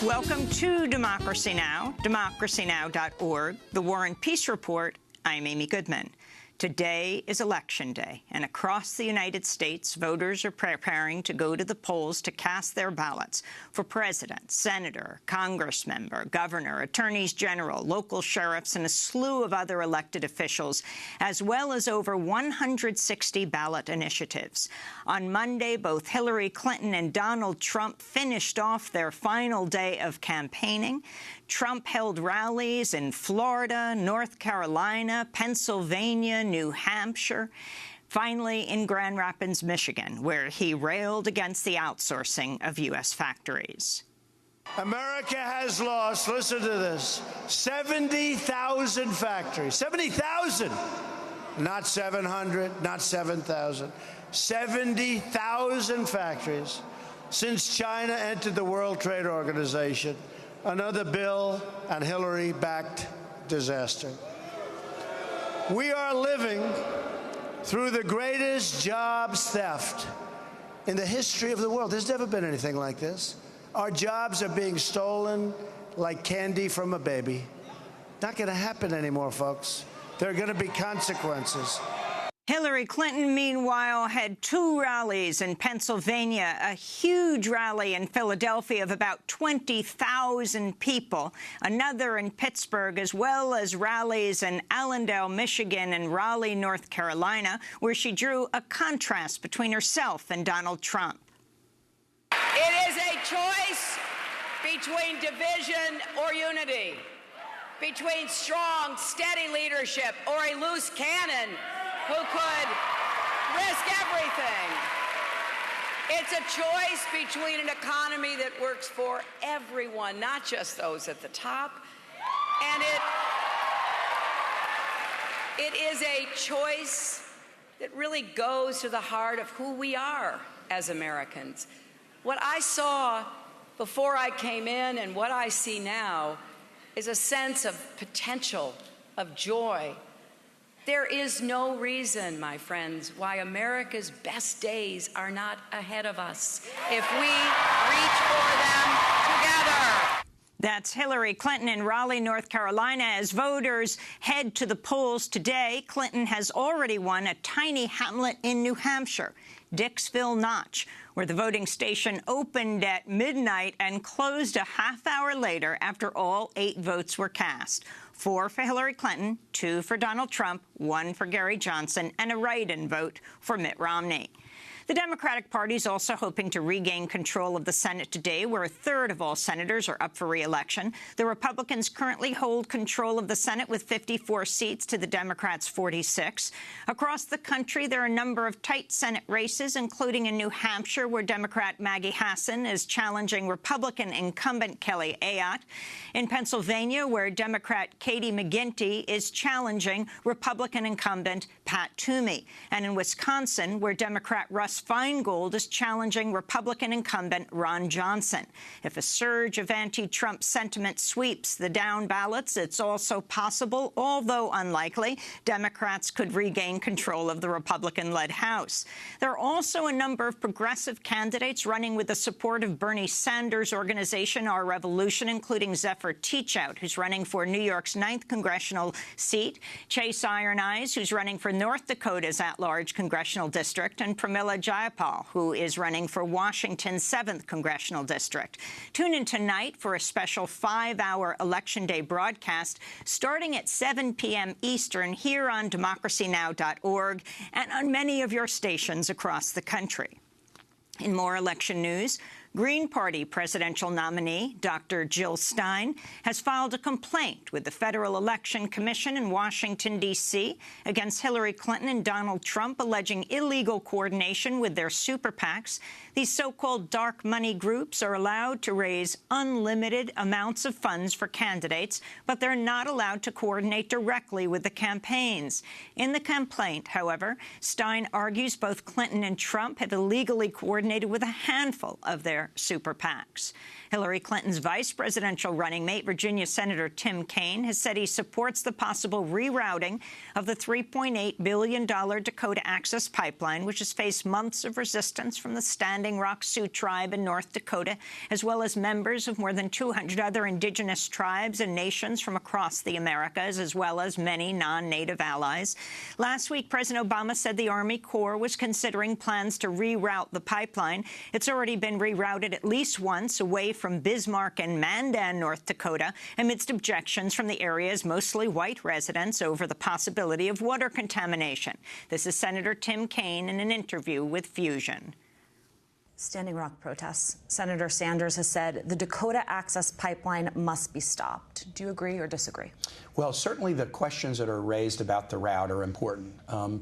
Welcome to Democracy Now!, democracynow.org, the War and Peace Report. I'm Amy Goodman. Today is Election Day, and across the United States, voters are preparing to go to the polls to cast their ballots for president, senator, congressmember, governor, attorneys general, local sheriffs, and a slew of other elected officials, as well as over 160 ballot initiatives. On Monday, both Hillary Clinton and Donald Trump finished off their final day of campaigning. Trump held rallies in Florida, North Carolina, Pennsylvania, New Hampshire, finally in Grand Rapids, Michigan, where he railed against the outsourcing of U.S. factories. America has lost, listen to this, 70,000 factories. 70,000! Not 700, not 7,000. 70,000 factories since China entered the World Trade Organization. Another Bill and Hillary-backed disaster. We are living through the greatest jobs theft in the history of the world. There's never been anything like this. Our jobs are being stolen like candy from a baby. Not going to happen anymore, folks. There are going to be consequences. Hillary Clinton, meanwhile, had two rallies in Pennsylvania, a huge rally in Philadelphia of about 20,000 people, another in Pittsburgh, as well as rallies in Allendale, Michigan, and Raleigh, North Carolina, where she drew a contrast between herself and Donald Trump. It is a choice between division or unity, between strong, steady leadership or a loose cannon who could risk everything. It's a choice between an economy that works for everyone, not just those at the top. And it is a choice that really goes to the heart of who we are as Americans. What I saw before I came in and what I see now is a sense of potential, of joy. There is no reason, my friends, why America's best days are not ahead of us if we reach for them together. That's Hillary Clinton in Raleigh, North Carolina. As voters head to the polls today, Clinton has already won a tiny hamlet in New Hampshire, Dixville Notch, where the voting station opened at midnight and closed a half-hour later after all 8 votes were cast. 4 for Hillary Clinton, 2 for Donald Trump, 1 for Gary Johnson, and a write-in vote for Mitt Romney. The Democratic Party is also hoping to regain control of the Senate today, where a third of all senators are up for re-election. The Republicans currently hold control of the Senate with 54 seats to the Democrats' 46. Across the country, there are a number of tight Senate races, including in New Hampshire, where Democrat Maggie Hassan is challenging Republican incumbent Kelly Ayotte. In Pennsylvania, where Democrat Katie McGinty is challenging Republican incumbent Pat Toomey. And in Wisconsin, where Democrat Russ Feingold is challenging Republican incumbent Ron Johnson. If a surge of anti-Trump sentiment sweeps the down ballots, it's also possible, although unlikely, Democrats could regain control of the Republican-led House. There are also a number of progressive candidates running with the support of Bernie Sanders' organization, Our Revolution, including Zephyr Teachout, who's running for New York's 9th congressional seat, Chase Iron Eyes, who's running for North Dakota's at-large congressional district, and Pramila Jayapal, who is running for Washington's 7th congressional district. Tune in tonight for a special 5-hour Election Day broadcast starting at 7 p.m. Eastern here on democracynow.org and on many of your stations across the country. In more election news, Green Party presidential nominee Dr. Jill Stein has filed a complaint with the Federal Election Commission in Washington, D.C. against Hillary Clinton and Donald Trump, alleging illegal coordination with their super PACs. These so-called dark money groups are allowed to raise unlimited amounts of funds for candidates, but they're not allowed to coordinate directly with the campaigns. In the complaint, however, Stein argues both Clinton and Trump have illegally coordinated with a handful of their their super PACs. Hillary Clinton's vice presidential running mate, Virginia Senator Tim Kaine, has said he supports the possible rerouting of the $3.8 billion Dakota Access Pipeline, which has faced months of resistance from the Standing Rock Sioux tribe in North Dakota, as well as members of more than 200 other indigenous tribes and nations from across the Americas, as well as many non-native allies. Last week, President Obama said the Army Corps was considering plans to reroute the pipeline. It's already been rerouted at least once away from Bismarck and Mandan, North Dakota, amidst objections from the area's mostly white residents over the possibility of water contamination. This is Senator Tim Kaine in an interview with Fusion. Standing Rock protests. Senator Sanders has said the Dakota Access Pipeline must be stopped. Do you agree or disagree? Well, certainly the questions that are raised about the route are important.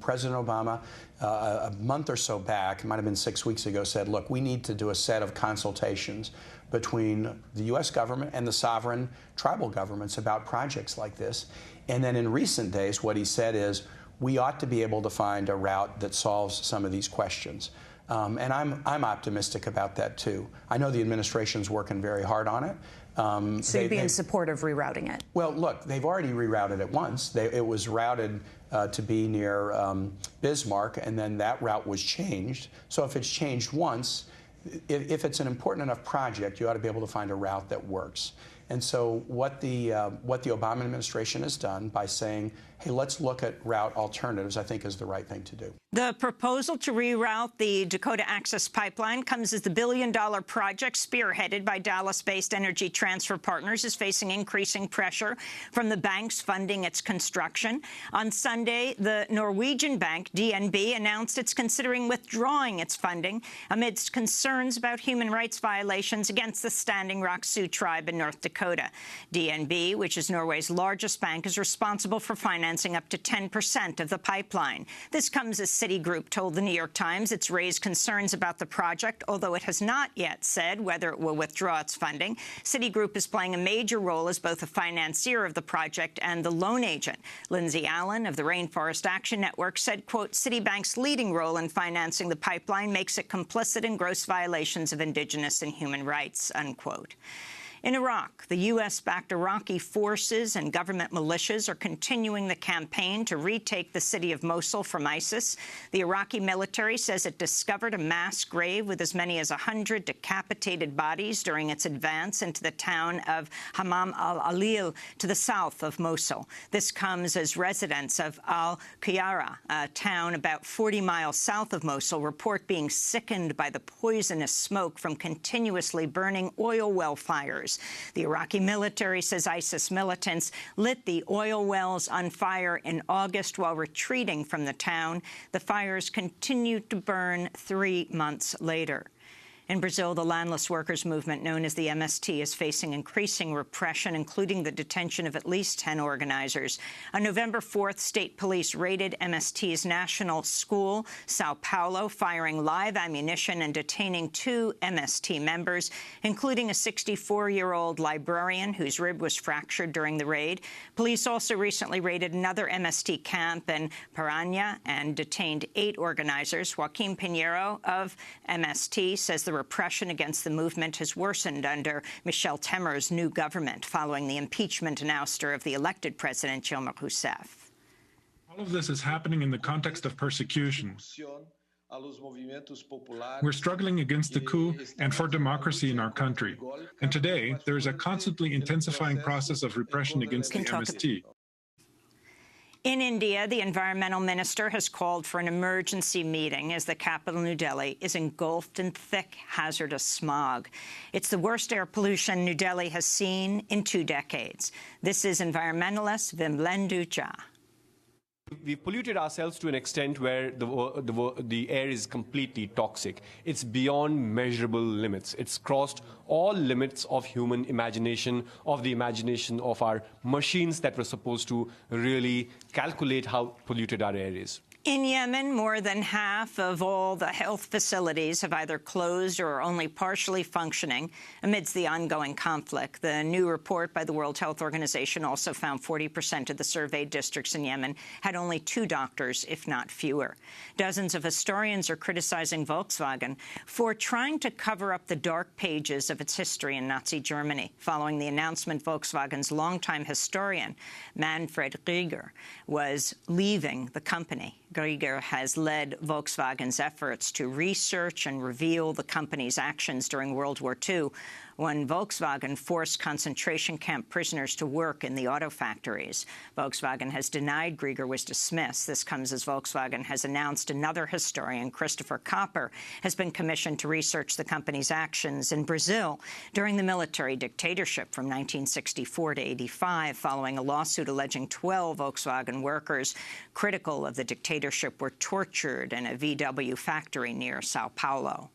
President Obama, a month or so back, it might have been 6 weeks ago, said, look, we need to do a set of consultations between the U.S. government and the sovereign tribal governments about projects like this. And then in recent days, what he said is, we ought to be able to find a route that solves some of these questions. And I'm optimistic about that, too. I know the administration's working very hard on it. So you'd be in support of rerouting it? Well, look, they've already rerouted it once. It was routed to be near Bismarck, and then that route was changed. So if it's changed once, if it's an important enough project, you ought to be able to find a route that works. And so what the Obama administration has done by saying, hey, let's look at route alternatives, I think is the right thing to do. The proposal to reroute the Dakota Access Pipeline comes as the billion-dollar project spearheaded by Dallas-based Energy Transfer Partners is facing increasing pressure from the banks funding its construction. On Sunday, the Norwegian bank, DNB, announced it's considering withdrawing its funding amidst concerns about human rights violations against the Standing Rock Sioux tribe in North Dakota. DNB, which is Norway's largest bank, is responsible for financing up to 10% of the pipeline. This comes as Citigroup told the New York Times it's raised concerns about the project, although it has not yet said whether it will withdraw its funding. Citigroup is playing a major role as both a financier of the project and the loan agent. Lindsay Allen of the Rainforest Action Network said, quote, Citibank's leading role in financing the pipeline makes it complicit in gross violations of indigenous and human rights, unquote. In Iraq, the U.S.-backed Iraqi forces and government militias are continuing the campaign to retake the city of Mosul from ISIS. The Iraqi military says it discovered a mass grave with as many as 100 decapitated bodies during its advance into the town of Hammam al-Alil to the south of Mosul. This comes as residents of al-Qiyara, a town about 40 miles south of Mosul, report being sickened by the poisonous smoke from continuously burning oil well fires. The Iraqi military says ISIS militants lit the oil wells on fire in August while retreating from the town. The fires continued to burn 3 months later. In Brazil, the landless workers movement known as the MST is facing increasing repression, including the detention of at least 10 organizers. On November 4th, state police raided MST's national school, Sao Paulo, firing live ammunition and detaining 2 MST members, including a 64-year-old librarian whose rib was fractured during the raid. Police also recently raided another MST camp in Paranha and detained 8 organizers. Joaquim Pinheiro of MST says the repression against the movement has worsened under Michel Temer's new government following the impeachment and ouster of the elected president, Dilma Rousseff. All of this is happening in the context of persecution. We're struggling against the coup and for democracy in our country. And today, there is a constantly intensifying process of repression against the MST. In India, the environmental minister has called for an emergency meeting as the capital, New Delhi, is engulfed in thick, hazardous smog. It's the worst air pollution New Delhi has seen in 2 decades. This is environmentalist Vimlendu Jha. We've polluted ourselves to an extent where the air is completely toxic. It's beyond measurable limits. It's crossed all limits of human imagination, of the imagination of our machines that were supposed to really calculate how polluted our air is. In Yemen, more than half of all the health facilities have either closed or are only partially functioning amidst the ongoing conflict. The new report by the World Health Organization also found 40% of the surveyed districts in Yemen had only 2 doctors, if not fewer. Dozens of historians are criticizing Volkswagen for trying to cover up the dark pages of its history in Nazi Germany. Following the announcement, Volkswagen's longtime historian, Manfred Rieger, was leaving the company. Rieger has led Volkswagen's efforts to research and reveal the company's actions during World War II, when Volkswagen forced concentration camp prisoners to work in the auto factories. Volkswagen has denied Rieger was dismissed. This comes as Volkswagen has announced another historian, Christopher Copper, has been commissioned to research the company's actions in Brazil during the military dictatorship from 1964 to 85, following a lawsuit alleging 12 Volkswagen workers critical of the dictatorship were tortured in a VW factory near Sao Paulo.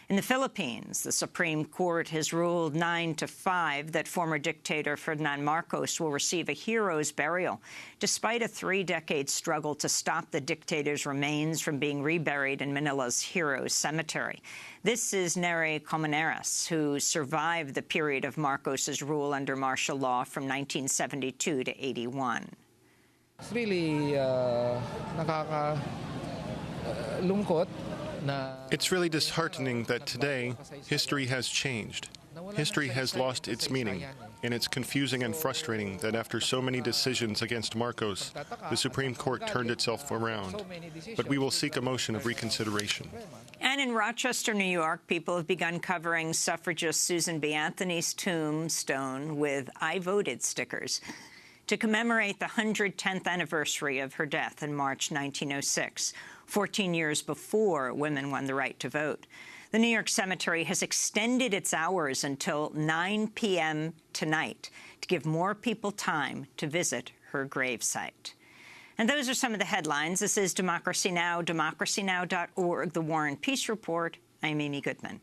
In the Philippines, the Supreme Court has ruled 9-5 that former dictator Ferdinand Marcos will receive a hero's burial, despite a 3-decade struggle to stop the dictator's remains from being reburied in Manila's Heroes Cemetery. This is Nery Comaneras, who survived the period of Marcos's rule under martial law from 1972 to 81. It's really nakakalungkot. It's really disheartening that today history has changed. History has lost its meaning, and it's confusing and frustrating that after so many decisions against Marcos, the Supreme Court turned itself around. But we will seek a motion of reconsideration. And in Rochester, New York, people have begun covering suffragist Susan B. Anthony's tombstone with "I voted" stickers to commemorate the 110th anniversary of her death in March 1906. 14 years before women won the right to vote. The New York Cemetery has extended its hours until 9 p.m. tonight to give more people time to visit her gravesite. And those are some of the headlines. This is Democracy Now!, democracynow.org, The War and Peace Report. I'm Amy Goodman.